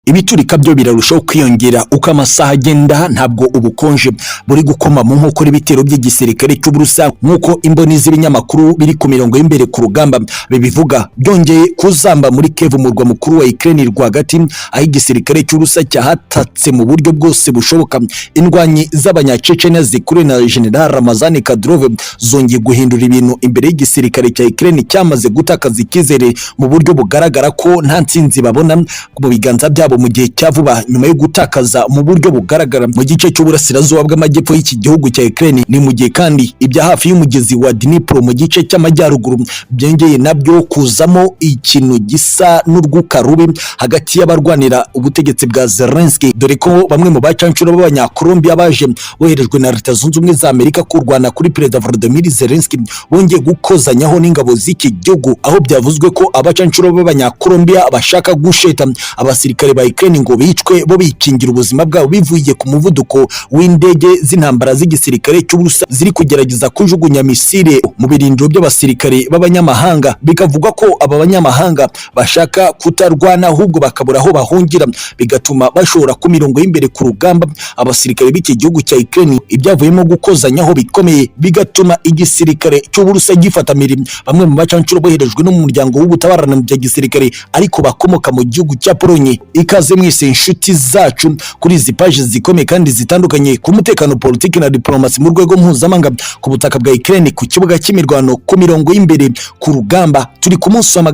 Ibiturika byo birarushaho kwiyongera uko amasaha agenda, ntabwo ubukonje buri gukoma mu nkokora ibitero by'igisirikare cy'Uburusiya nk'uko imboni z'ibinyamakuru biri ku mirongo y'imbere ku rugamba bibivuga. Byongeye kuzamba muri Kiev, umurwa mukuru wa Ukraine rwagati, aho igisirikare cy'Uburusiya cyahatatse mu buryo bwose bushoboka. Indwanyi z'abanyacecenia zikuriwe na General Ramazan Kadyrov zongeye guhindura ibintu imbere y'igisirikare cya Ukraine cyamaze gutakaza icyizere mu buryo bugaragara ko nta ntsinzi babona mu biganza byabo mu gihe cya vuba, nyuma yo gutakaza mu buryo bugaragara mu gice cy'uburasirazuba bw'amajyepfo y'iki gihugu cya Ukraine. Ni mu gihe kandi ibya hafi y'umugezi wa Dnipro mu gice cy'amajyaruguru byongeye nabyo kuzamo ikintu gisa n'urwuka rubi hagati y'abarwanira ubutegetsi bwa Zelensky, dore ko bamwe mu bacancuro b'abanyakolombia baje boherejwe na Leta Zunze Ubumwe za Amerika kurwana kuri Perezida Volodymyr Zelensky bongeye gukozanyaho n'ingabo z'iki gihugu, aho byavuzwe ko abacancuro b'abanyakolombia bashaka gusheta abasirikare ba Ukraine ngo bicwe bo bikingira ubuzima bwabo bivuye ku muvuduko w'indege z'intambara z'igisirikare cy'Uburusiya ziri kugerageza kujugunya misile mu birindiro by'abasirikare b'abanyamahanga. Bikavugwa ko aba banyamahanga bashaka kutarwana ahubwo bakabura aho bahungira, bigatuma bashobora ku mirongo y'imbere ku rugamba abasirikare b'iki gihugu cya Ukraine. Ibyavuyemo gukozanyaho bikomeye bigatuma igisirikare cy'Uburusiya gifata mirimo bamwe mu bacancuro boherejwe n'umuryango w'ubutabarana bya gisirikare ariko bakomoka mu gihugu cya Polonye. Ikaze mwese inshuti zacu kuri izi paji zikomeye kandi zitandukanye ku mutekano, politiki na diplomasi mu rwego mpuzamahanga ku butaka bwa Ukraine, ku kibuga cy'imirwano ku mirongo y'imbere ku rugamba. Turi ku munsi wa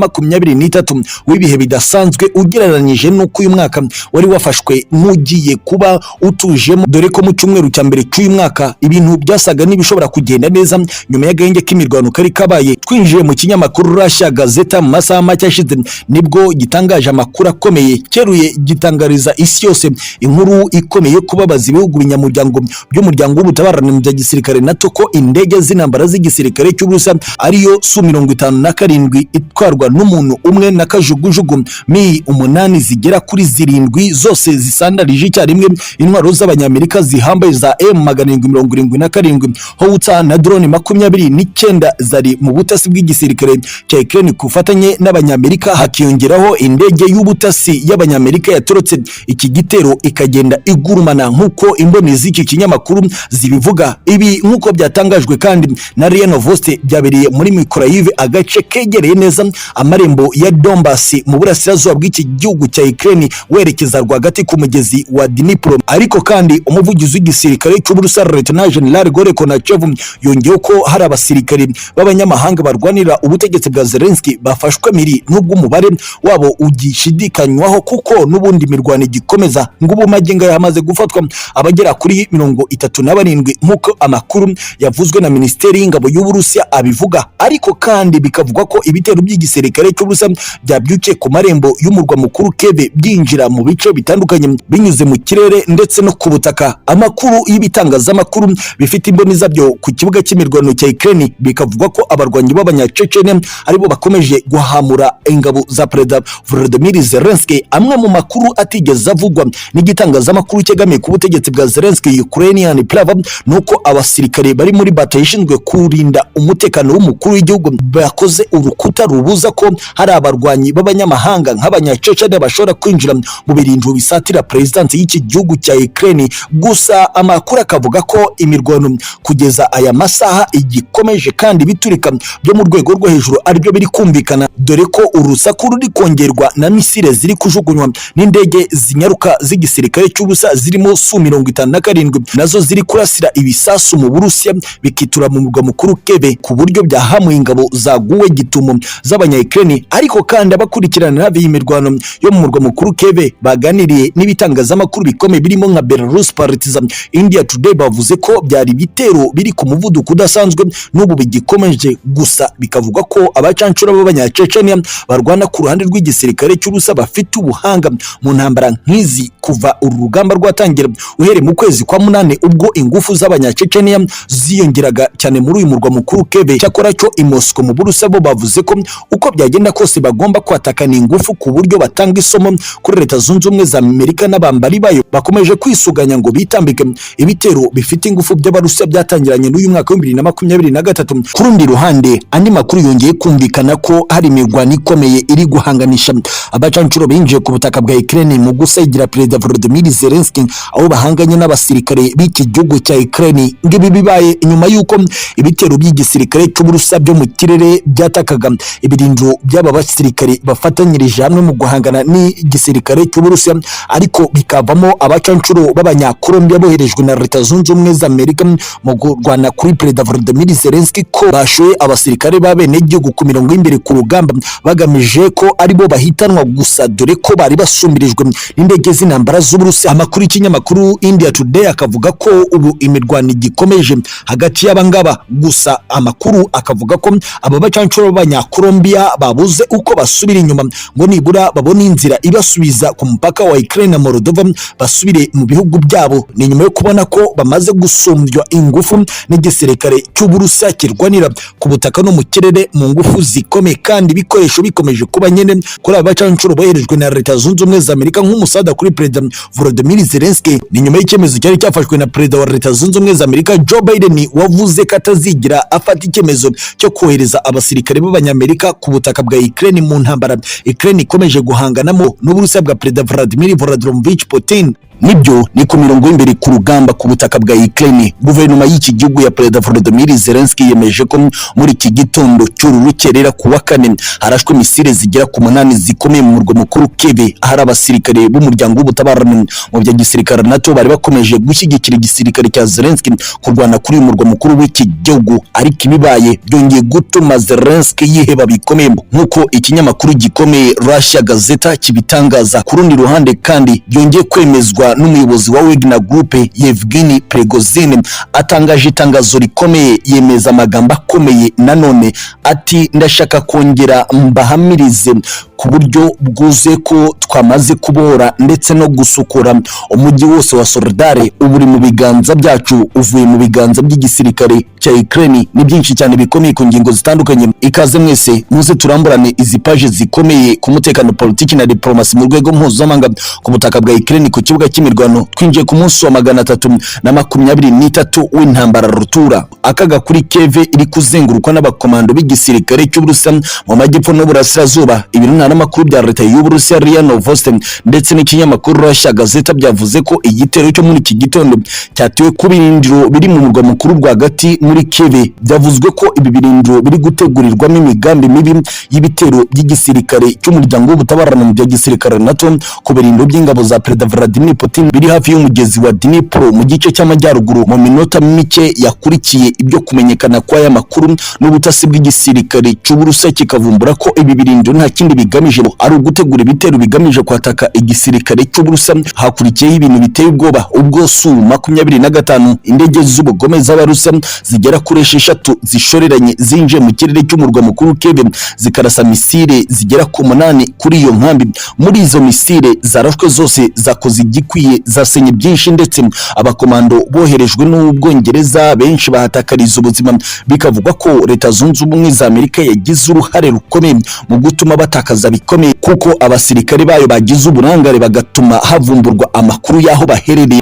323 w'ibihe bidasanzwe ugereranyije n'uko uyu mwaka wari wafashwe n'ugiye kuba utujemo, dore ko mu cyumweru cya mbere cy'uyu mwaka ibintu byasaga n'ibishobora kugenda neza nyuma y'agahenge k'imirwano kari kabaye. Twinjiye mu kinyamakuru Russia Gazeta mu masaha make ashize nibwo gitangaje amakuru akomeye cyeruye gitangariza isi yose inkuru ikomeye kubabaza ibihugu binyamuryango by'umuryango w'ubutabarana bya gisirikare NATO ko indege z'intambara z'igisirikare cy'Uburusiya ariyo Su-57 itwarwa n'umuntu umwe na kajugujugu Mi-8 zigera kuri 7 zose zisandarije icyarimwe intwaro z'abanyamerika zihambaye za M777 Howitzer na drone 29 zari mu butasi bw'igisirikare cya Ukraine kufatanye n'abanyamerika, hakiyongeraho indege y'ubutasi y'abanyamerika yatorotse iki gitero ikagenda igurumana nk'uko imboni z'iki kinyamakuru zibivuga. Ibi nk'uko byatangajwe kandi na RIA Novosti byabereye muri Mykolaiv, agace kegereye neza amarembo ya Donbas mu burasirazuba bw'iki gihugu cya Ukraine werekeza rwagati ku mugezi wa Dnipro. Ariko kandi umuvugizi w'igisirikare cy'Uburusiya Lieutenant General Igor Konachev yongeyeho ko hari abasirikare b'abanyamahanga barwanira ubutegetsi bwa Zelensky bafashwe miri, nubwo umubare wabo ugishidikanywaho kuko n'ubundi mirwano gikomeza. Ngo ubumagingo yamaze gufatwa abagera kuri 37 nk'uko amakuru yavuzwe na Minisiteri y'Ingabo y'Uburusiya abivuga. Ariko kandi bikavuga ko ibitero by'igisirikare cy'Uburusiya byabyukiye ku marembo y'umurwa mukuru Kiev byinjira mu bice bitandukanye binyuze mu kirere ndetse no ku butaka. Amakuru y'ibitangazamakuru bifite imboni zabyo ku kibuga cy'imirwano cya Ukraine bikavuga ko abarwanyi b'abanyacecenia aribo bakomeje guhamura ingabo za Perezida Volodymyr Zelensky. Amwe mu makuru atigeze avugwa n'igitangazamakuru cyegamiye ku butegetsi bwa Zelensky Ukrainian Pravda nuko abasirikare bari muri batayo ishinzwe kurinda umutekano w'umukuru w'igihugu bakoze urukuta rubuza ko hari abarwanyi b'abanyamahanga nk'abanyacecenia bashobora kwinjira mu birindiro bisatira presidence y'iki gihugu cya Ukraine. Gusa amakuru akavuga ko imirwano kugeza aya masaha igikomeje kandi biturika byo mu rwego rwo hejuru aribyo biri kumvikana, dore ko urusaku ruri kongerwa na misile ziri kujugunywa n'indege zinyaruka z'igisirikare cy'Uburusiya zirimo Su-57 nazo ziri kurasira ibisasu mu Burusiya bikitura mu murwa mukuru Kiev ku buryo byahamuye ingabo zaguwe gitumo z'abanya-Ukraine. Ariko kandi abakurikirana hafi y'imirwano yo mu murwa mukuru Kiev baganiriye n'ibitangazamakuru bikomeye birimo nka Belarus Partizan India Today bavuze ko byari bitero biri ku muvuduko udasanzwe n'ubu bigikomeje. Gusa bikavuga ko abacancura b'abanyacecenia barwana ku ruhande rw'igisirikare cy'Uburusiya bafite ubuhanga mu ntambara nk'izi kuva uru rugamba rwatangira uhereye mu kwezi kwa munane ubwo ingufu z'abanyacecenia ziyongeraga cyane muri uyu murwa mukuru Kiev. Cyakora cyo i Moscow mu Burusiya bo bavuze ko uko byagenda kose bagomba kwatakana ingufu ku buryo batanga isomo kuri Leta Zunze Ubumwe za Amerika n'abambari bayo bakomeje kwisuganya ngo bitambike ibitero bifite ingufu by'Abarusiya byatangiranye n'uyu mwaka wa 2023. Ku rundi ruhande andi makuru yongeye kumvikana ko hari imirwano ikomeye iri guhanganisha abacancuro binjiye ku butaka bwa Ukraine mu gusagira Perezida Volodymyr Zelensky aho bahanganye n'abasirikare b'iki gihugu cya Ukraine. Ngibi bibaye inyuma y'uko ibitero by'igisirikare cy'Uburusiya byo mu kirere byatakaga ibirindiro by'aba basirikare bafatanyirije hamwe mu guhangana n'igisirikare cy'Uburusiya, ariko bikavamo abacancuro b'abanyakolombia boherejwe na Leta Zunze Ubumwe za Amerika mu kurwana kuri Perezida Volodymyr Zelensky ko bashoye abasirikare b'abenegihugu ku mirongo y'imbere ku rugamba bagamije ko aribo bahitanwa gusa, dore ko bari basumbirijwe n'indege z'intambara z'Uburusiya. Amakuru y'ikinyamakuru India Today akavuga ko ubu imirwano igikomeje hagati y'abangaba, gusa amakuru akavuga ko aba bacancuro b'abanyakolombia babuze uko basubira inyuma ngo nibura babone inzira ibasubiza ku mupaka wa Ukraine na Moldova basubire mu bihugu byabo. Ni nyuma yo kubona ko bamaze gusumbywa ingufu n'igisirikare cy'Uburusiya kirwanira ku butaka no mu kirere mu ngufu zikomeye, kandi ibikoresho bikomeje kuba nyene kuri aba bacancuro boherejwe na Leta Zunze Ubumwe za Amerika nk'umusada kuri Perezida Volodymyr Zelensky. Ni nyuma y'icyemezo cyari cyafashwe na Perezida wa Leta Zunze Ubumwe za Amerika Joe Biden wavuze ko atazigira afata icyemezo cyo kohereza abasirikare b'abanyamerika ku butaka bwa Ukraine mu ntambara Ukraine ikomeje guhanganamo n'Uburusiya bwa Perezida Vladimir Vladimirovich Putin. Nibyo ni ku mirongo y'imbere ku rugamba ku butaka bwa Ukraine. Guverinoma y'iki gihugu ya Perezida Volodymyr Zelensky yemeje ko muri iki gitondo cy'urukerera ku wa kane harashwe misile zigera ku 8 zikomeye mu murwa mukuru Kiev, ahari abasirikare b'umuryango w'ubutabarane mu bya gisirikare NATO bari bakomeje gushyigikira igisirikare cya Zelensky kurwana kuri uyu murwa mukuru w'iki gihugu, ariko ibibaye byongeye gutuma Zelensky yiheba bikomeye nk'uko ikinyamakuru gikomeye Russia Gazeta kibitangaza. Ku rundi ruhande kandi byongeye kwemezwa n'umuyobozi wa Wagner Group Yevgeny Prigozhin atangaje itangazo rikomeye, yemeza amagambo akomeye nanone ati ndashaka kongera mbahamirize ku buryo bwuze ko twamaze kubora ndetse no gusukura umujyi wose wa Soledar uburi mu biganza byacu, uvuye mu biganza by'igisirikare cya Ukraine. Ni byinshi cyane bikomeye ku ngingo zitandukanye. Ikaze mwese muze turamburane izi page zikomeye ku mutekano, politiki na diplomasi mu rwego mpuzamahanga ku butaka bwa Ukraine ku kibuga cy'imirwano. Twinjiye ku munsi wa 323 w'intambara rutura. Akaga kuri Kiev iri kuzengurukwa n'abakomando b'igisirikare cy'Uburusiya mu majyepfo n'uburasirazuba. Ibintu n'amakuru bya leta y'Uburusiya RIA Novosti ndetse n'ikinyamakuru Russia Gazeta byavuze ko igitero cyo muri iki gitondo cyatewe ku birindiro biri mu murwa mukuru rwagati muri Kiev. Byavuzwe ko ibi birindiro biri gutegurirwamo imigambi mibi y'ibitero by'igisirikare cy'umuryango w'ubutabarane mu bya gisirikare NATO ku birindiro by'ingabo za Perezida Vladimir Putin biri hafi y'umugezi wa Dnipro mu gice cy'amajyaruguru. Mu minota mike yakurikiye ibyo kumenyekana kwa aya makuru n'ubutasi bw'igisirikare cy'Uburusiya kikavumbura ko ibi birindiro nta kindi bigamije ari ugutegura ibitero bigamije kwataka igisirikare cy'Uburusiya. Hakurikiyeho ibintu biteye ubwoba ubwo Su-25 indege z'ubugome z'Abarusiya zigera kuri 6 zishoreranye zinje mu kirere cy'umurwa mukuru Kiev zikarasa misile zigera ku 8 kuri iyo nkambi. Muri izo misile zarashwe zose zakoze igikwiye, zasenye byinshi, ndetse abakomando boherejwe n'Ubwongereza benshi bahatakariza ubuzima. Bikavugwa ko Leta Zunze Ubumwe za Amerika yagize uruhare rukomeye mu gutuma batakaza bikomeye, kuko abasirikare bayo bagize uburangare bagatuma havumburwa amakuru y'aho baherereye.